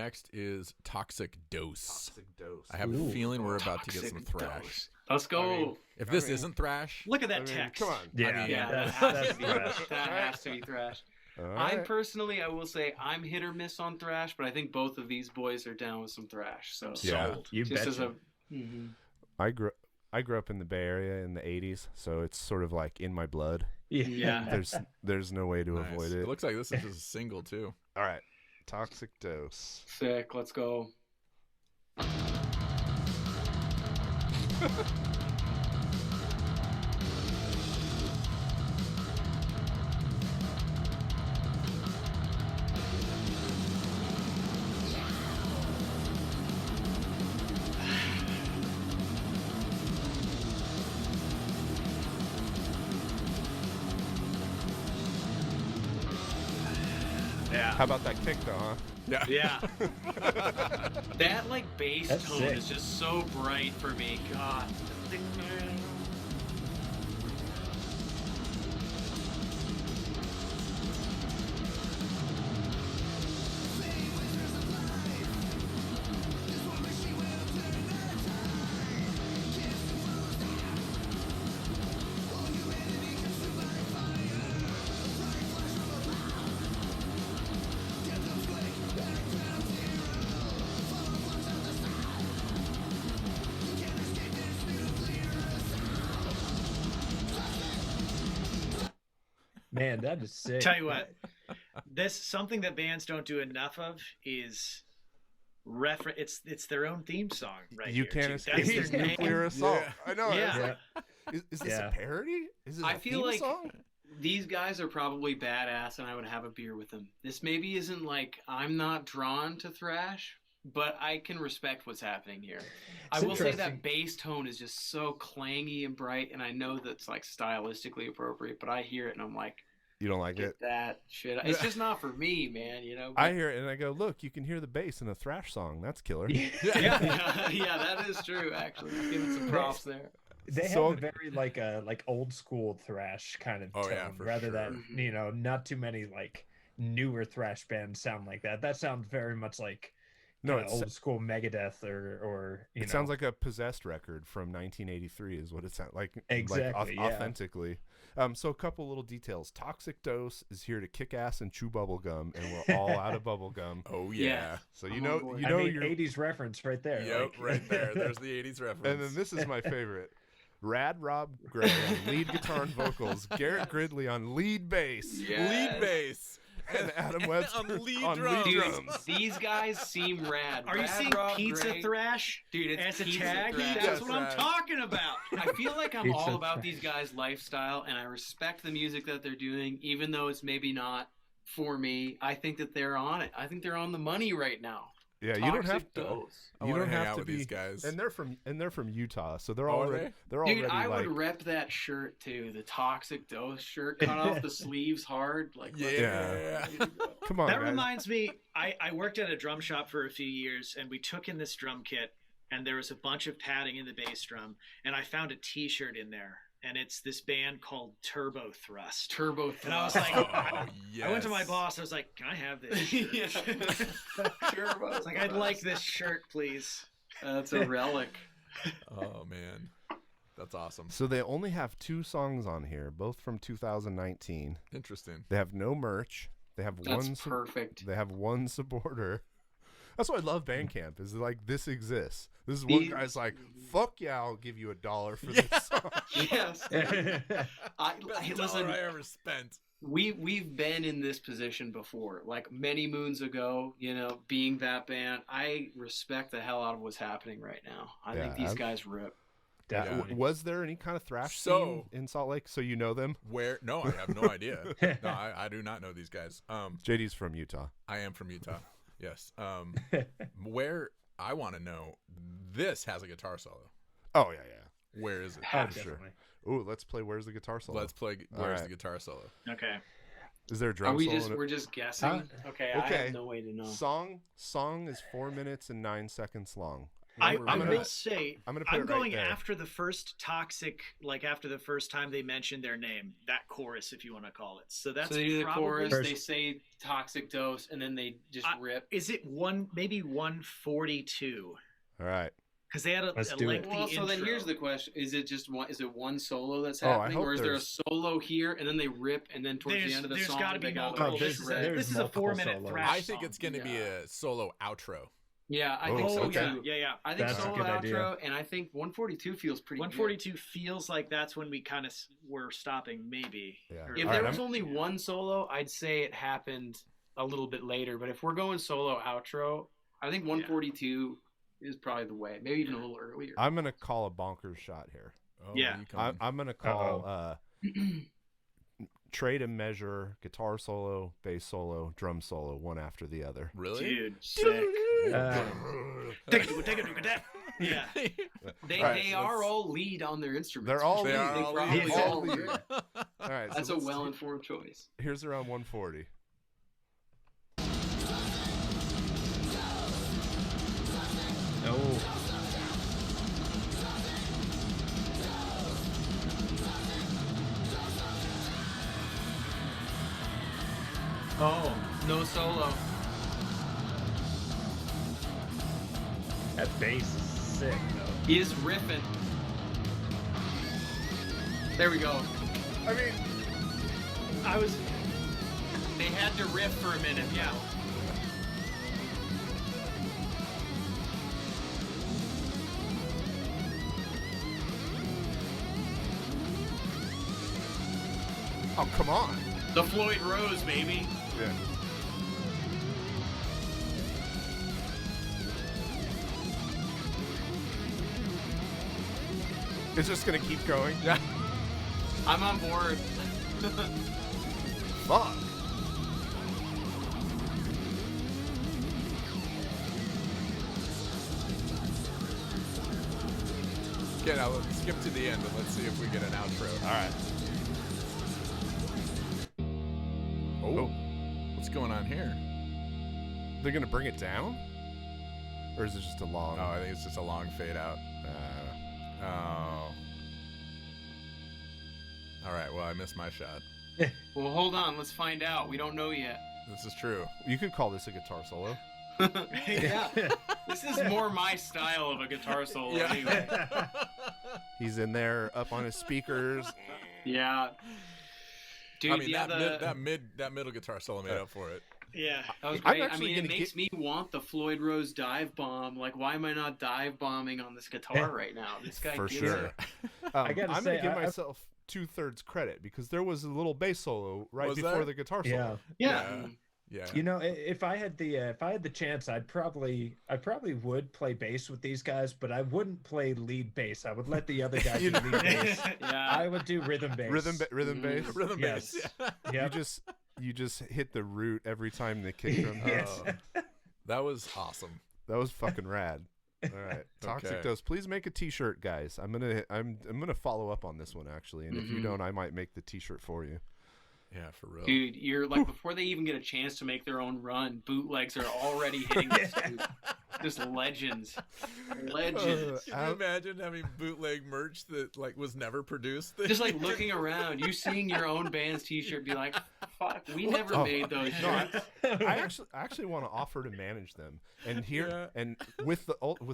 next is Toxic Dose. Toxic Dose. I have a feeling we're about to get some thrash. Dose. Let's go. If this isn't thrash, Look at that text. Come on. Yeah, That has to be thrash. That has to be thrash. All right. I will say I'm hit or miss on thrash, but I think both of these boys are down with some thrash. So Yeah. sold. You Just as betcha. I grew up in the Bay Area in the 80s, so it's sort of like in my blood. Yeah. There's no way to nice. avoid it. It looks like this is just a single too. All right. Toxic Dose. Sick. Let's go. Yeah. How about that kick, though, huh? Yeah. Yeah. That like bass That's tone sick. is just so bright for me. God. Man, that is sick. Tell you what, this something that bands don't do enough of is it's their own theme song, right? You here, can't too. escape That's this their name. nuclear assault. Yeah. I know. Yeah. I was like, is this Yeah. a parody? Is this I a feel theme like song? these guys are probably badass, and I would have a beer with them. This maybe isn't like I'm not drawn to thrash, but I can respect what's happening here. I will say that bass tone is just so clangy and bright, and I know that's like stylistically appropriate, but I hear it and I'm like, You don't like get it? that shit. It's just not for me, man. You know. I hear it and I go, look, you can hear the bass in a thrash song. That's killer. yeah, that is true. Actually, give it some props there. They So- have a very like old school thrash kind of Oh, tone, yeah, for rather sure. than not too many like newer thrash bands sound like that. That sounds very much like No, old school Megadeth or it sounds like a Possessed record from 1983 is what it sounds like. Exactly, yeah. Authentically. So a couple little details. Toxic Dose is here to kick ass and chew bubble gum, and we're all out of bubble gum. Oh yeah. Yeah. So I'm you know on board. you I know mean, you're 80s reference right there. Yep, like- right there. There's the 80s reference. And then this is my favorite. Rad Rob Gray on lead guitar and vocals, Garrett Gridley on lead bass, Yes. lead bass. and Adam Webster on lead on drums. lead Dude, drums. these guys seem rad. Are you Rad seeing Rob pizza Gray- thrash? Dude, it's as a pizza tag? thrash. That's Yes, what I'm right. talking about. I feel like I'm Pizza all about thrash. these guys' lifestyle, and I respect the music that they're doing, even though it's maybe not for me. I think that they're on it. I think they're on the money right now. Yeah, you don't have Toxic to. Dose. I You wanna don't hang have out to with be these guys. And they're from Utah, so they're Oh, are already they? they're Dude, already I like would rep that shirt too. The Toxic Dose shirt, cut off the sleeves hard. Like, let's Yeah. go. come on, That guys. reminds me, I worked at a drum shop for a few years, and we took in this drum kit, and there was a bunch of padding in the bass drum, and I found a T-shirt in there, and it's this band called Turbo Thrust. Turbo And I was Thrust. like, Oh, I went to my yes. boss. I was like, "Can I have this?" shirt?" Yeah. Turbo I was like, "I'd Thrust. like this shirt, please." That's a relic. Oh man, that's awesome. So they only have 2 songs on here, both from 2019. Interesting. They have no merch. They have That's perfect. They have one supporter. That's why I love Bandcamp. Is like this exists. This is one These- guy's like, "Fuck yeah, I'll give you $1 for this song." Yes. Best Listen, dollar I ever spent. we've been in this position before, like many moons ago. You know, being that band, I respect the hell out of what's happening right now. I think Yeah, these guys rip. Definitely. Was there any kind of thrash So- scene in Salt Lake? So you know them? Where? No, I have no idea. No, I do not know these guys. JD's from Utah. I am from Utah. Yes. Where I want to know, this has a guitar solo. Oh yeah, yeah. Where is it? Half sure. Definitely. Ooh, let's play. Where's the guitar solo? Let's play. All Where's right. the guitar solo? Okay. Is there a Are drum we solo? just in it? we're just guessing? Okay, I okay. have no way to know. Song is 4 minutes and 9 seconds long. I gonna- will say, I'm gonna put I'm it right going there. after the first Toxic, like after the first time they mentioned their name, that chorus, if you want to call it. So that's So they do the probably, chorus, First- they say toxic dose, and then they just rip. Is it maybe 142? All right. Because they had a Let's do it. lengthy Well, so then intro. here's the question: is it just one? Is it one solo that's Oh, I happening, hope or is there a there's- solo here and then they rip, and then towards the end of the there's song gotta be they got multiple. Oh, this there's is a multiple 4-minute solos. thrash I think song. it's going to be a solo outro. Yeah, I Oh, think so Oh, yeah, too. yeah. I think That's a solo good outro, idea. and I think 142 feels pretty. 142 feels like that's when we kind of were stopping, maybe. Yeah. Or- If All there right, was only one solo, I'd say it happened a little bit later. But if we're going solo outro, I think 142 is probably the way. Maybe even a little earlier. I'm gonna call a bonkers shot here. Oh, Yeah. you coming? I'm gonna call trade and measure guitar solo, bass solo, drum solo, one after the other. Really? Dude, sick. Uh, Yeah. They All right, they so are let's- all lead on their instruments. They're all for They sure. lead. are They all probably lead. all All agree. lead. All right, That's so a let's well-informed choice. here's around 140. oh, Oh, no solo. that bass is sick though. He is riffing. There we go. I mean, They had to riff for a minute. Yeah. oh come on. The Floyd Rose, baby. Yeah. It's just gonna keep going. Yeah. I'm on board. Fuck. Okay, now let's skip to the end and let's see if we get an outro. All right. Oh, what's going on here? They're gonna bring it down, or is it just a long? Oh, I think it's just a long fade out. Oh. All right. Well, I missed my shot. Well, hold on. Let's find out. We don't know yet. This is true. You could call this a guitar solo. Yeah. This is more my style of a guitar solo. Anyway. He's in there up on his speakers. Yeah. Dude, I mean, yeah, that middle guitar solo made up for it. Yeah. that was I'm great. I actually mean, it gonna makes me want the Floyd Rose dive bomb. Like, why am I not dive bombing on this guitar right now? This guy For gets sure. it. I gotta I'm say, gonna give I- myself 2/3 credit because there was a little bass solo right Was before there? the guitar yeah. solo. Yeah. Yeah. You know, if I had the chance, I probably would play bass with these guys, but I wouldn't play lead bass. I would let the other guys do lead bass. Yeah. I would do rhythm bass. Rhythm Mhm. bass. Rhythm Yes. bass. Yeah. Yep. You just hit the root every time the kick drum. Yes. Oh, that was awesome. That was fucking rad. All right, Toxic Okay. Dose. Please make a T-shirt, guys. I'm gonna follow up on this one actually, and if you Mhm. don't, I might make the T-shirt for you. Yeah, for real. Dude, you're like, before they even get a chance to make their own run, bootlegs are already hitting this dude. Just legends. Legends. Can you imagine having bootleg merch that like was never produced? Just like looking around, you seeing your own band's t-shirt, be like, fuck, we never Oh, made those no, I- shirts. I actually want to offer to manage them, and here Yeah. and with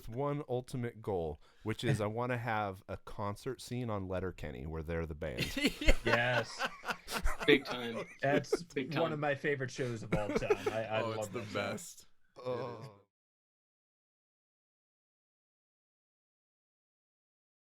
one ultimate goal, which is I want to have a concert scene on Letterkenny where they're the band. Yes. Big time. That's Big one time. of my favorite shows of all time. I Oh, love it's the that show. best. Oh.